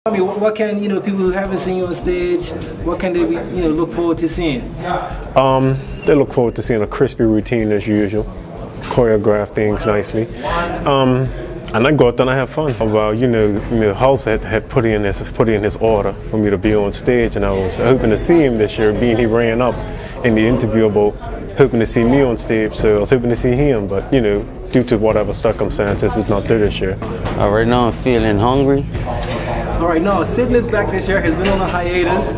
I mean, what can people who haven't seen you on stage, what can they look forward to seeing? They look forward to seeing a crispy routine as usual, choreograph things nicely, and I go out there and I have fun. House had put in his order for me to be on stage, and I was hoping to see him this year. Being he ran up in the interview about hoping to see me on stage, so I was hoping to see him, but due to whatever circumstances, it's not there this year. Right now I'm feeling hungry. All right, now SIDNEY's back this year, has been on a hiatus.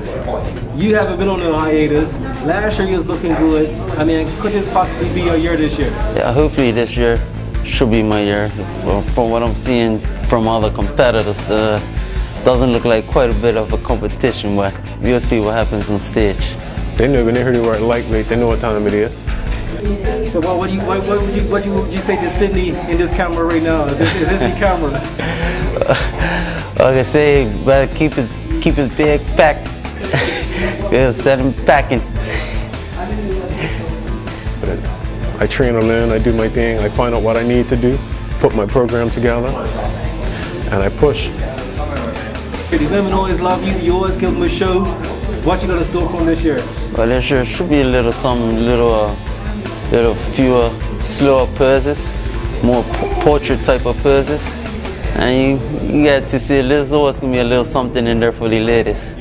You haven't been on a hiatus. Last year you was looking good. I mean, could this possibly be your year this year? Yeah, hopefully this year should be my year. From what I'm seeing from other competitors, doesn't look like quite a bit of a competition, but we'll see what happens on stage. They know when they heard the word lightweight, they know what time it is. So what would you say to Sydney in this camera right now? This is the camera. Like I say, better keep his bag packed. Yeah, set him packing. I train and learn, I do my thing, I find out what I need to do, put my program together, and I push. The women always love you, you always give them a show. What you gonna store from this year? Well, this year should be a little fewer slower poses, more portrait type of poses. And you get to see there's always going to be a little something in there for the ladies.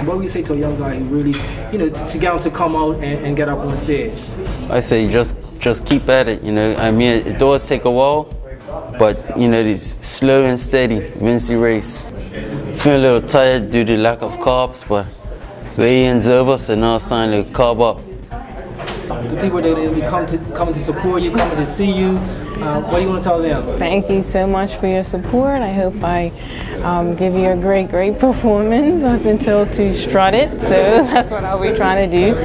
What would you say to a young guy who really, to get him to come out and get up on stage? I say just keep at it, I mean, it does take a while, but, it's slow and steady, wins the race. Feel a little tired due to lack of carbs, but weigh-in's over, so now it's time to carb up. The people that will be coming to support you, coming to see you, what do you want to tell them? Thank you so much for your support. I hope I give you a great performance. I've been told to strut it, so that's what I'll be trying to do.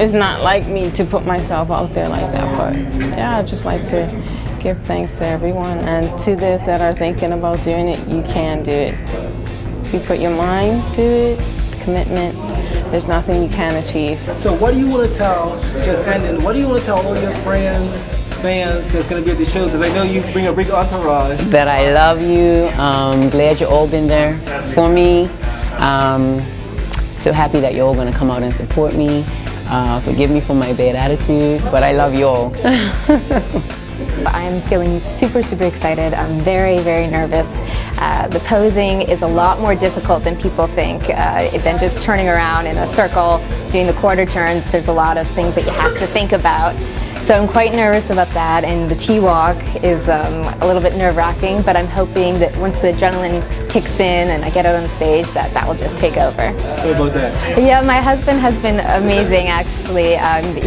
It's not like me to put myself out there like that, but yeah, I'd just like to give thanks to everyone, and to those that are thinking about doing it, you can do it. You put your mind to it, commitment, there's nothing you can't achieve. So what do you want to tell, just ending, what do you want to tell all your friends, fans that's going to be at the show? Because I know you bring a big entourage. That I love you, glad you all been there for me. So happy that you're all going to come out and support me. Forgive me for my bad attitude, but I love you all. I'm feeling super excited. I'm very nervous. The posing is a lot more difficult than people think. Than just turning around in a circle, doing the quarter turns. There's a lot of things that you have to think about. So I'm quite nervous about that, and the T-walk is a little bit nerve-wracking, but I'm hoping that once the adrenaline kicks in and I get out on stage, that will just take over. What about that? Yeah, my husband has been amazing, actually.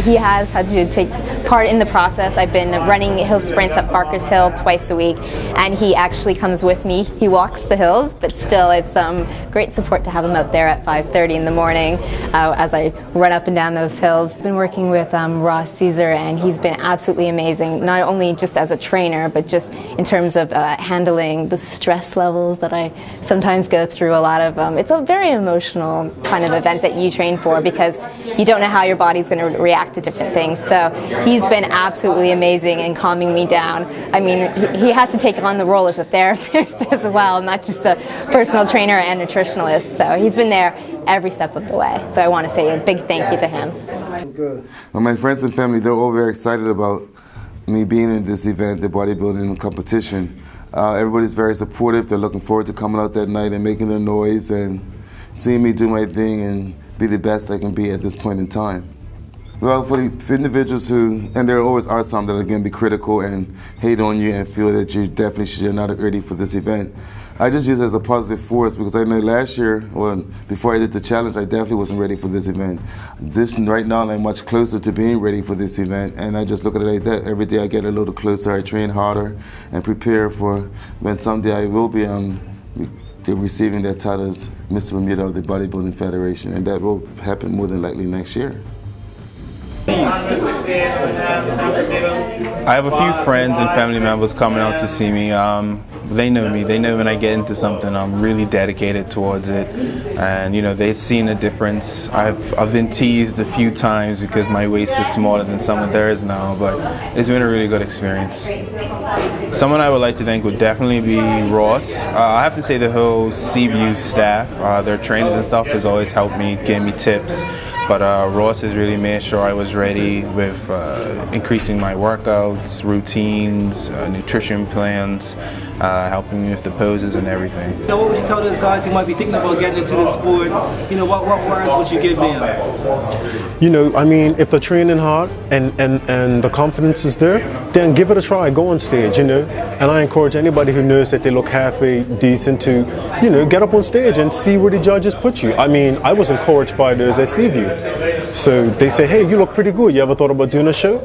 He has had to take part in the process. I've been running hill sprints up Barker's Hill twice a week, and he actually comes with me. He walks the hills, but still it's great support to have him out there at 5:30 in the morning as I run up and down those hills. I've been working with Ross Caesar, and he's been absolutely amazing, not only just as a trainer, but just in terms of handling the stress levels that I sometimes go through. A lot of it's a very emotional kind of event that you train for, because you don't know how your body's going to react to different things. So he's been absolutely amazing in calming me down. I mean, he has to take on the role as a therapist as well, not just a personal trainer and nutritionalist. So he's been there every step of the way. So I want to say a big thank you to him. Well, my friends and family, they're all very excited about me being in this event, the bodybuilding competition. Everybody's very supportive. They're looking forward to coming out that night and making their noise and seeing me do my thing and be the best I can be at this point in time. Well, for the individuals who, and there always are some that are going to be critical and hate on you and feel that you're not ready for this event, I just use it as a positive force, because I know last year, well, before I did the challenge, I definitely wasn't ready for this event. Right now, I'm much closer to being ready for this event, and I just look at it like that. Every day I get a little closer, I train harder, and prepare for when someday I will be receiving that title as Mr. Bermuda of the Bodybuilding Federation, and that will happen more than likely next year. I have a few friends and family members coming out to see me. They know me. They know when I get into something, I'm really dedicated towards it, and they've seen the difference. I've been teased a few times because my waist is smaller than some of theirs now, but it's been a really good experience. someone I would like to thank would definitely be Ross. I have to say the whole Seaview staff, their trainers and stuff has always helped me, gave me tips. But Ross has really made sure I was ready with increasing my workouts, routines, nutrition plans, helping me with the poses and everything. You know, what would you tell those guys who might be thinking about getting into the sport? You know, what words would you give them? You know, I mean, if they're training hard and the confidence is there, then give it a try, go on stage, you know. And I encourage anybody who knows that they look halfway decent to, you know, get up on stage and see where the judges put you. I mean, I was encouraged by those at Seaview. So they say, hey, you look pretty good. You ever thought about doing a show?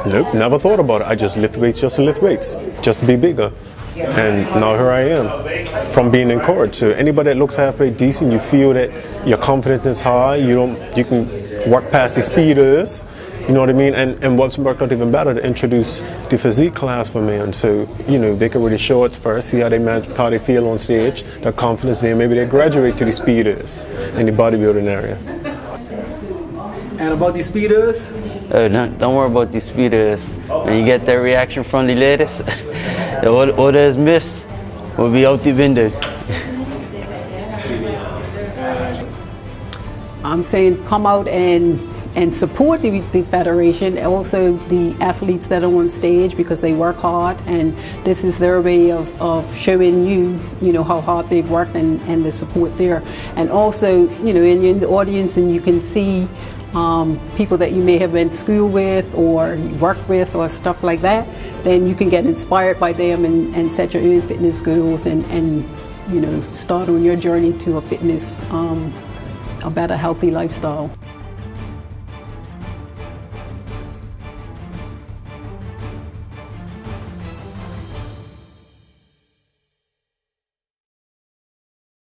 Nope, never thought about it. I just lift weights just to lift weights, just to be bigger. And now here I am, from being encouraged. So anybody that looks halfway decent, you feel that your confidence is high, you can work past the speeders, you know what I mean? And what's worked out even better, to introduce the physique class for men. So, you know, they can really show it first, see how they feel on stage, their confidence there, maybe they graduate to the speeders in the bodybuilding area. And about the speeders? Oh, don't worry about these speeders. When you get that reaction from the ladies, the order is missed, will be out the window. I'm saying come out and support the federation, also the athletes that are on stage, because they work hard, and this is their way of showing you know, how hard they've worked and the support there. And also, you know, in the audience, and you can see people that you may have been to school with or worked with or stuff like that, then you can get inspired by them and set your own fitness goals and you know, start on your journey to a fitness, a better healthy lifestyle.